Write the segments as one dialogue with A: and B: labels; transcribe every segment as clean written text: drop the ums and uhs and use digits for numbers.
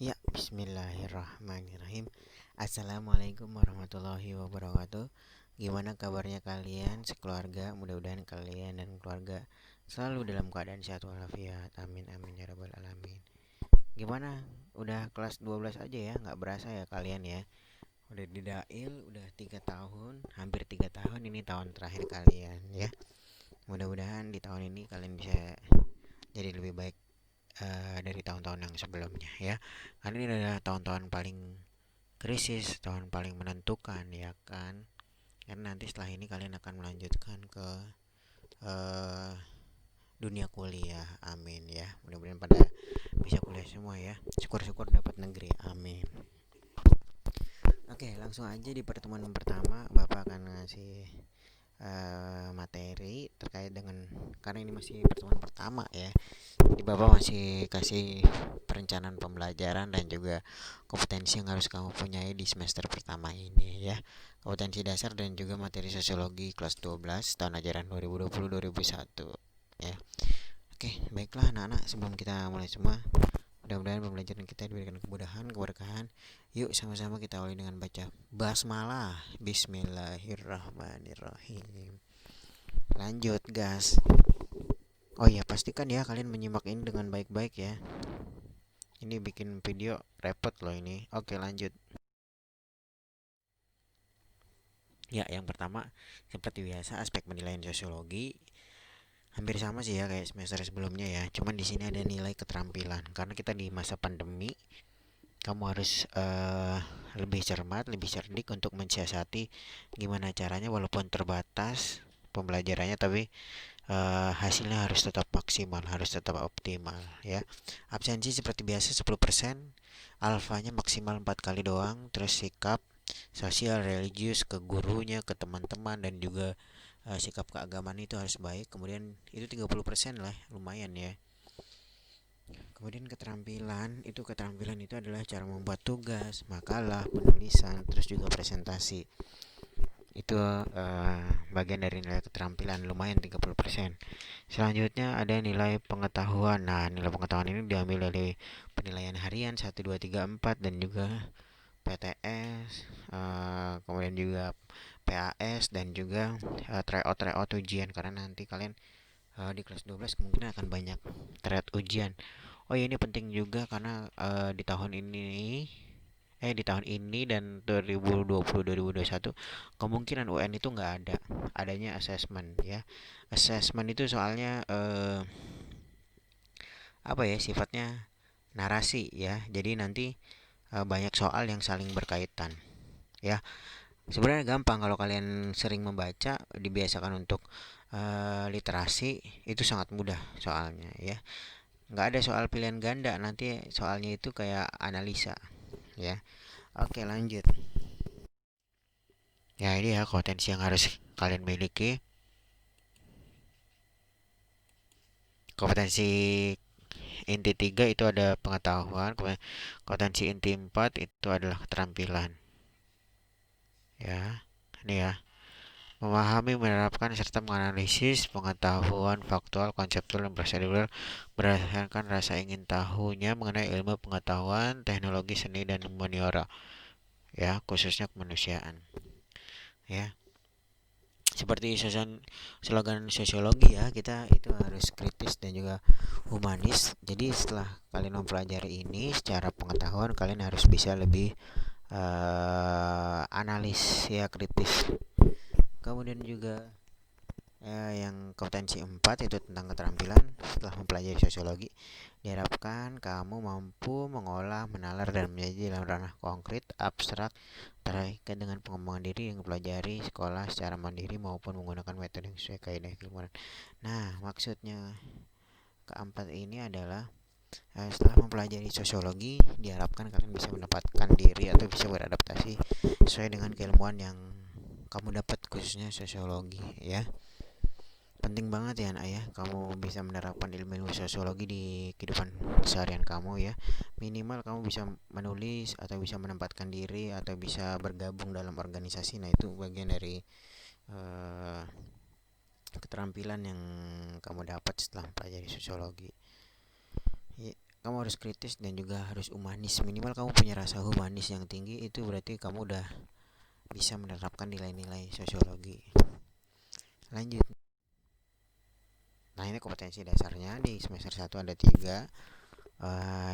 A: Ya, bismillahirrahmanirrahim. Assalamualaikum warahmatullahi wabarakatuh. Gimana kabarnya kalian sekeluarga? Mudah-mudahan kalian dan keluarga selalu dalam keadaan sehat walafiat. Amin amin ya rabbal alamin. Gimana? Udah kelas 12 aja ya? Nggak berasa ya kalian ya? Udah di Dail, udah 3 tahun, hampir 3 tahun ini tahun terakhir kalian ya. Mudah-mudahan di tahun ini kalian bisa jadi lebih baik dari tahun-tahun yang sebelumnya ya. Karena ini adalah tahun-tahun paling krisis, tahun paling menentukan ya kan. Karena nanti setelah ini kalian akan melanjutkan ke eh, dunia kuliah. Amin ya. Mudah-mudahan pada bisa kuliah semua ya. Syukur-syukur dapat negeri. Amin. Oke, langsung aja di pertemuan yang pertama Bapak akan ngasih materi terkait dengan, karena ini masih pertemuan pertama ya, jadi Bapak masih kasih perencanaan pembelajaran dan juga kompetensi yang harus kamu punyai di semester pertama ini ya. Kompetensi dasar dan juga materi sosiologi kelas 12 tahun ajaran 2020-2021 ya. Oke, baiklah anak-anak, sebelum kita mulai semua, mudah-mudahan pembelajaran kita diberikan kemudahan, keberkahan. Yuk sama-sama kita awali dengan baca basmalah. Bismillahirrahmanirrahim. Lanjut, gas. Oh iya, pastikan ya kalian menyimak ini dengan baik-baik ya. Ini bikin video repot loh ini. Oke, lanjut. Ya, yang pertama seperti biasa aspek penilaian sosiologi hampir sama sih ya kayak semester sebelumnya ya. Cuman di sini ada nilai keterampilan karena kita di masa pandemi. Kamu harus lebih cermat, lebih cerdik untuk mensiasati gimana caranya walaupun terbatas pembelajarannya, tapi hasilnya harus tetap maksimal, harus tetap optimal ya. Absensi seperti biasa 10%, alfanya maksimal 4 kali doang, terus sikap sosial religius ke gurunya, ke teman-teman dan juga sikap keagamaan itu harus baik. Kemudian itu 30% lah, lumayan ya. Kemudian keterampilan itu adalah cara membuat tugas, makalah, penulisan, terus juga presentasi. Itu bagian dari nilai keterampilan, lumayan 30%. Selanjutnya ada nilai pengetahuan. Nah, nilai pengetahuan ini diambil dari penilaian harian 1, 2, 3, 4 dan juga PTS, kemudian juga PAS dan juga tryout ujian, karena nanti kalian di kelas 12 kemungkinan akan banyak tryout ujian. Oh ya, ini penting juga karena di tahun ini dan 2020-2021 kemungkinan UN itu nggak ada, adanya assessment ya. Assessment itu soalnya apa ya, sifatnya narasi ya, jadi nanti banyak soal yang saling berkaitan ya. Sebenarnya gampang kalau kalian sering membaca, dibiasakan untuk literasi, itu sangat mudah soalnya ya. Nggak ada soal pilihan ganda, nanti soalnya itu kayak analisa ya. Oke, lanjut. Ya, ini ya kompetensi yang harus kalian miliki. Kompetensi inti 3 itu ada pengetahuan, kompetensi inti 4 itu adalah keterampilan. Ya, ini ya. Memahami, menerapkan, serta menganalisis pengetahuan faktual, konseptual, dan prosedural berdasarkan rasa ingin tahunya mengenai ilmu pengetahuan, teknologi, seni, dan humaniora. Ya, khususnya kemanusiaan. Ya, seperti slogan sosiologi ya, kita itu harus kritis dan juga humanis. Jadi setelah kalian mempelajari ini secara pengetahuan, kalian harus bisa lebih analis ya, kritis. Kemudian juga yang kompetensi 4 itu tentang keterampilan. Setelah mempelajari sosiologi, diharapkan kamu mampu mengolah, menalar, dan menjadi dalam ranah konkret, abstrak, terkait dengan pengembangan diri yang mempelajari sekolah secara mandiri maupun menggunakan metode yang sesuai kaidah keilmuan. Nah, maksudnya keempat ini adalah setelah mempelajari sosiologi, diharapkan kalian bisa mendapatkan diri atau bisa beradaptasi sesuai dengan keilmuan yang kamu dapat, khususnya sosiologi ya. Penting banget ya anak ya, kamu bisa menerapkan ilmu sosiologi di kehidupan seharian kamu ya. Minimal kamu bisa menulis atau bisa menempatkan diri atau bisa bergabung dalam organisasi. Nah, itu bagian dari uh, keterampilan yang kamu dapat setelah mempelajari sosiologi. kamu harus kritis dan juga harus humanis. Minimal kamu punya rasa humanis yang tinggi, itu berarti kamu udah bisa menerapkan nilai-nilai sosiologi. Lanjut. Nah, ini kompetensi dasarnya di semester 1 ada 3.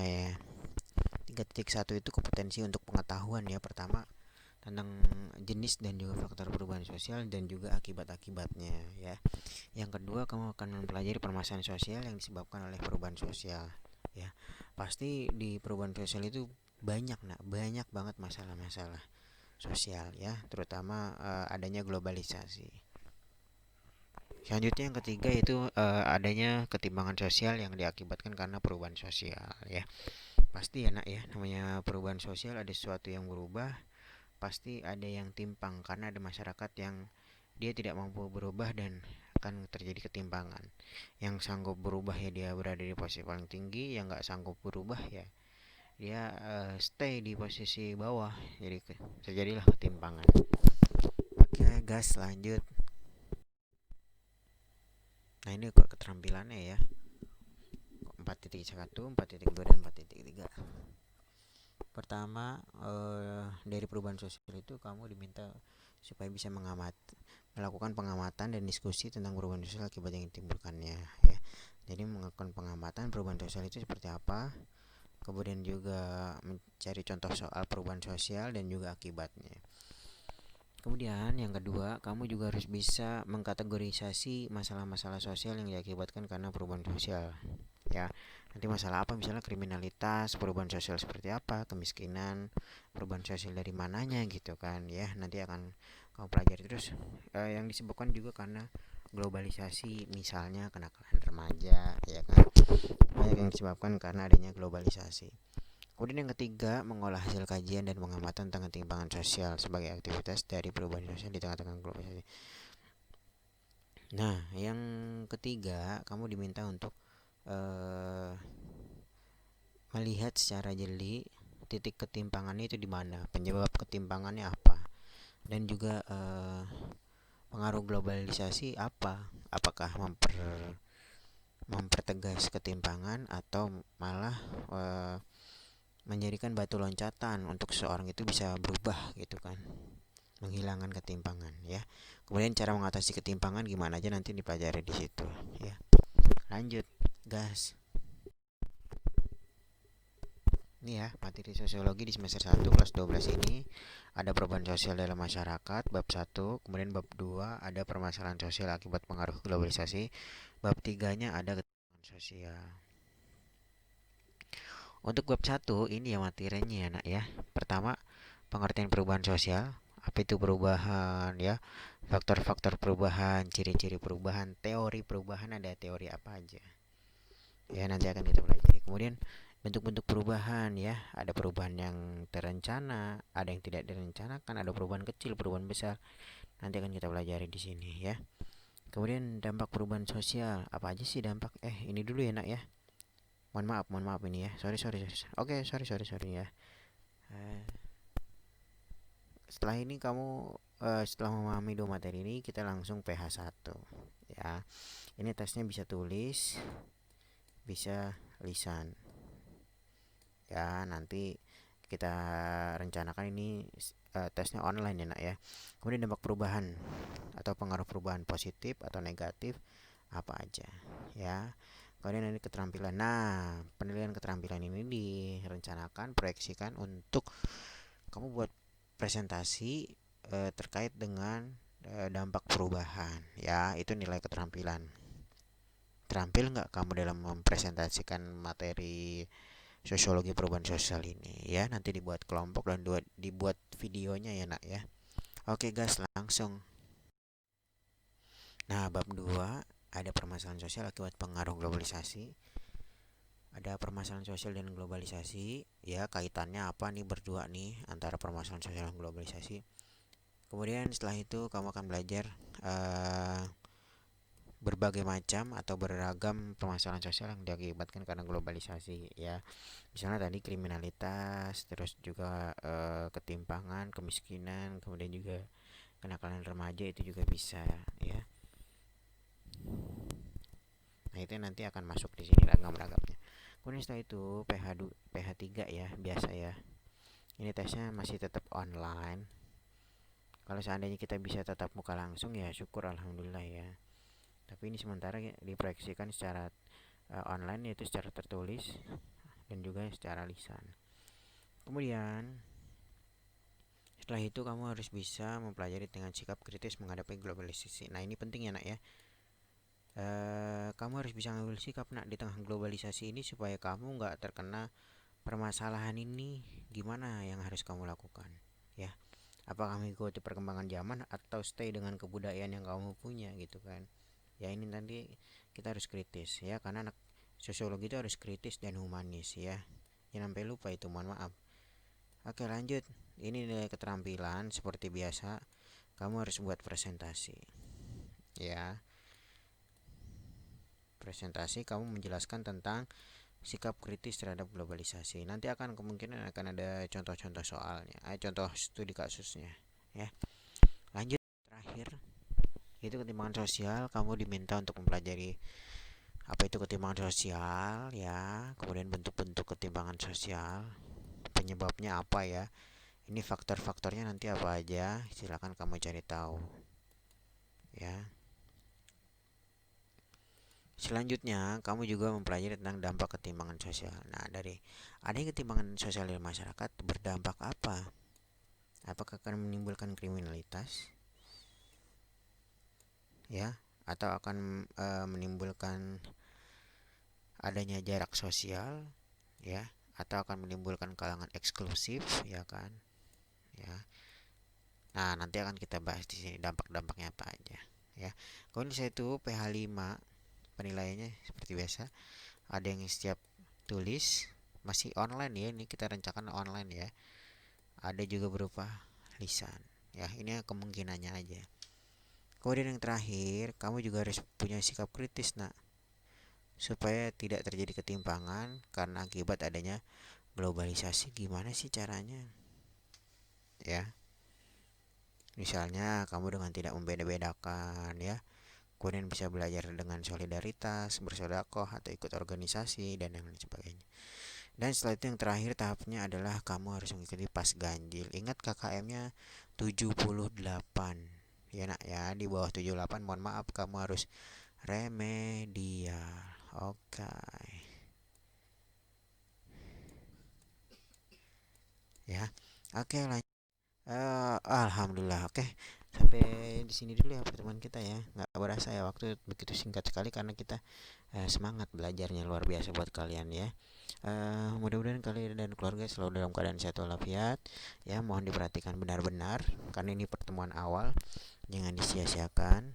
A: Ya. 3.1 itu kompetensi untuk pengetahuan ya. Pertama, tentang jenis dan juga faktor perubahan sosial dan juga akibat-akibatnya ya. Yang kedua, kamu akan mempelajari permasalahan sosial yang disebabkan oleh perubahan sosial ya. Pasti di perubahan sosial itu banyak banget masalah-masalah sosial ya, terutama adanya globalisasi. Selanjutnya yang ketiga itu adanya ketimpangan sosial yang diakibatkan karena perubahan sosial ya. Pasti ya nak ya, namanya perubahan sosial ada sesuatu yang berubah, pasti ada yang timpang karena ada masyarakat yang dia tidak mampu berubah dan akan terjadi ketimpangan. Yang sanggup berubah ya dia berada di posisi paling tinggi, yang nggak sanggup berubah ya dia stay di posisi bawah, jadi terjadilah ketimpangan. Oke gas lanjut. Nah ini kok keterampilannya ya, 4.1, 4.2 dan 4.3. Pertama, dari perubahan sosial itu kamu diminta supaya bisa melakukan pengamatan dan diskusi tentang perubahan sosial akibat yang ditimbulkannya ya. Jadi melakukan pengamatan perubahan sosial itu seperti apa, kemudian juga mencari contoh soal perubahan sosial dan juga akibatnya. Kemudian yang kedua, kamu juga harus bisa mengkategorisasi masalah-masalah sosial yang diakibatkan karena perubahan sosial ya. Nanti masalah apa, misalnya kriminalitas, perubahan sosial seperti apa, kemiskinan, perubahan sosial dari mananya gitu kan ya. Nanti akan kamu pelajari terus yang disebabkan juga karena globalisasi, misalnya kenakalan remaja ya kan. Banyak yang disebabkan karena adanya globalisasi. Kemudian yang ketiga, mengolah hasil kajian dan pengamatan tentang ketimpangan sosial sebagai aktivitas dari perubahan sosial di tengah-tengah globalisasi. Nah, yang ketiga, kamu diminta untuk melihat secara jeli titik ketimpangannya itu di mana, penyebab ketimpangannya apa, dan juga pengaruh globalisasi apa. Apakah mempertegas ketimpangan atau malah menjadikan batu loncatan untuk seseorang itu bisa berubah gitu kan, menghilangkan ketimpangan ya. Kemudian cara mengatasi ketimpangan gimana aja nanti dipelajari di situ ya. Lanjut gas. Ini ya, materi sosiologi di semester 1 kelas 12 ini ada perubahan sosial dalam masyarakat bab 1, kemudian bab 2 ada permasalahan sosial akibat pengaruh globalisasi, bab 3-nya ada ketimpangan sosial. Untuk bab 1 ini ya materinya ya nak ya. Pertama, pengertian perubahan sosial. Apa itu perubahan ya? Faktor-faktor perubahan, ciri-ciri perubahan, teori perubahan, ada teori apa aja. Ya nanti akan kita pelajari. Kemudian bentuk-bentuk perubahan ya. Ada perubahan yang terencana, ada yang tidak direncanakan, ada perubahan kecil, perubahan besar. Nanti akan kita pelajari di sini ya. Kemudian dampak perubahan sosial. Apa aja sih dampak? Ini dulu ya nak ya. Mohon maaf ini ya. Sorry. Oke, sorry ya. Setelah ini kamu setelah memahami dua materi ini, kita langsung PH 1 ya. Ini tesnya bisa tulis, bisa lisan ya. Nanti kita rencanakan ini tesnya online ya nak ya. Kemudian dampak perubahan atau pengaruh perubahan positif atau negatif apa aja ya. Kemudian ini keterampilan. Nah, penilaian keterampilan ini direncanakan, proyeksikan untuk kamu buat presentasi terkait dengan dampak perubahan ya. Itu nilai keterampilan. Terampil nggak kamu dalam mempresentasikan materi sosiologi perubahan sosial ini ya. Nanti dibuat kelompok dan dibuat videonya ya nak ya. Oke guys, langsung. Nah, bab 2 ada permasalahan sosial akibat pengaruh globalisasi. Ada permasalahan sosial dan globalisasi ya, kaitannya apa nih berdua nih antara permasalahan sosial dan globalisasi. Kemudian setelah itu kamu akan belajar berbagai macam atau beragam permasalahan sosial yang diakibatkan karena globalisasi ya. Misalnya tadi kriminalitas, terus juga ketimpangan, kemiskinan, kemudian juga kenakalan remaja, itu juga bisa ya. Nah itu nanti akan masuk di sini ragam-ragamnya. Kemudian setelah itu PH 3 ya, biasa ya. Ini tesnya masih tetap online. Kalau seandainya kita bisa tatap muka langsung ya syukur alhamdulillah ya. Tapi ini sementara diproyeksikan secara online, yaitu secara tertulis dan juga secara lisan. Kemudian setelah itu kamu harus bisa mempelajari dengan sikap kritis menghadapi globalisasi. Nah ini penting ya nak ya. Kamu harus bisa ngambil sikap nak di tengah globalisasi ini supaya kamu nggak terkena permasalahan ini. Gimana yang harus kamu lakukan ya? Apakah mengikuti perkembangan zaman atau stay dengan kebudayaan yang kamu punya gitu kan? Ya ini nanti kita harus kritis ya, karena anak sosiologi itu harus kritis dan humanis ya. Jangan sampai lupa itu, mohon maaf. Oke lanjut. Ini nilai keterampilan seperti biasa. Kamu harus buat presentasi ya. Presentasi kamu menjelaskan tentang sikap kritis terhadap globalisasi. Nanti kemungkinan akan ada contoh-contoh soalnya, contoh studi kasusnya ya. Lanjut, terakhir itu ketimpangan sosial. Kamu diminta untuk mempelajari apa itu ketimpangan sosial ya, kemudian bentuk-bentuk ketimpangan sosial, penyebabnya apa ya, ini faktor-faktornya nanti apa aja, silakan kamu cari tahu ya. Selanjutnya, kamu juga mempelajari tentang dampak ketimpangan sosial. Nah, dari adanya ketimpangan sosial di masyarakat berdampak apa? Apakah akan menimbulkan kriminalitas? Ya, atau akan menimbulkan adanya jarak sosial, ya, atau akan menimbulkan kalangan eksklusif, ya kan? Ya. Nah, nanti akan kita bahas di sini dampak-dampaknya apa aja, ya. Kemudian saya itu PH 5 penilaiannya seperti biasa. Ada yang setiap tulis, masih online ya, ini kita rencanakan online ya. Ada juga berupa lisan ya, ini kemungkinannya aja. Kemudian yang terakhir, kamu juga harus punya sikap kritis nak, supaya tidak terjadi ketimpangan karena akibat adanya globalisasi. Gimana sih caranya ya? Misalnya kamu dengan tidak membeda-bedakan ya, kemudian bisa belajar dengan solidaritas, bersedekah atau ikut organisasi dan yang lain sebagainya. Dan setelah itu yang terakhir tahapnya adalah kamu harus mengikuti pas ganjil. Ingat KKM-nya 78 ya nak ya, di bawah 78 mohon maaf kamu harus remedial. Oke ya. Oke lanjut. Alhamdulillah. Oke, sampai di sini dulu ya pertemuan kita ya. Nggak berasa ya waktu begitu singkat sekali karena kita semangat belajarnya luar biasa buat kalian ya. Mudah-mudahan kalian dan keluarga selalu dalam keadaan sehat walafiat ya. Mohon diperhatikan benar-benar karena ini pertemuan awal, jangan disia-siakan.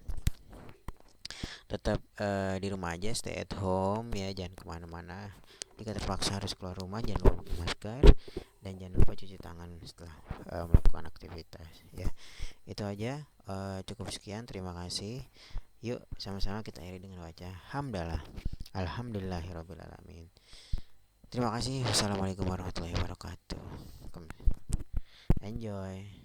A: Tetap di rumah aja, stay at home ya, jangan kemana-mana. Jika terpaksa harus keluar rumah, jangan lupa pakai masker dan jangan lupa cuci tangan setelah melakukan aktivitas ya. Itu aja, cukup sekian, terima kasih. Yuk sama-sama kita akhiri dengan baca hamdalah alhamdulillahirobbilalamin. Terima kasih. Wassalamualaikum warahmatullahi wabarakatuh. Enjoy.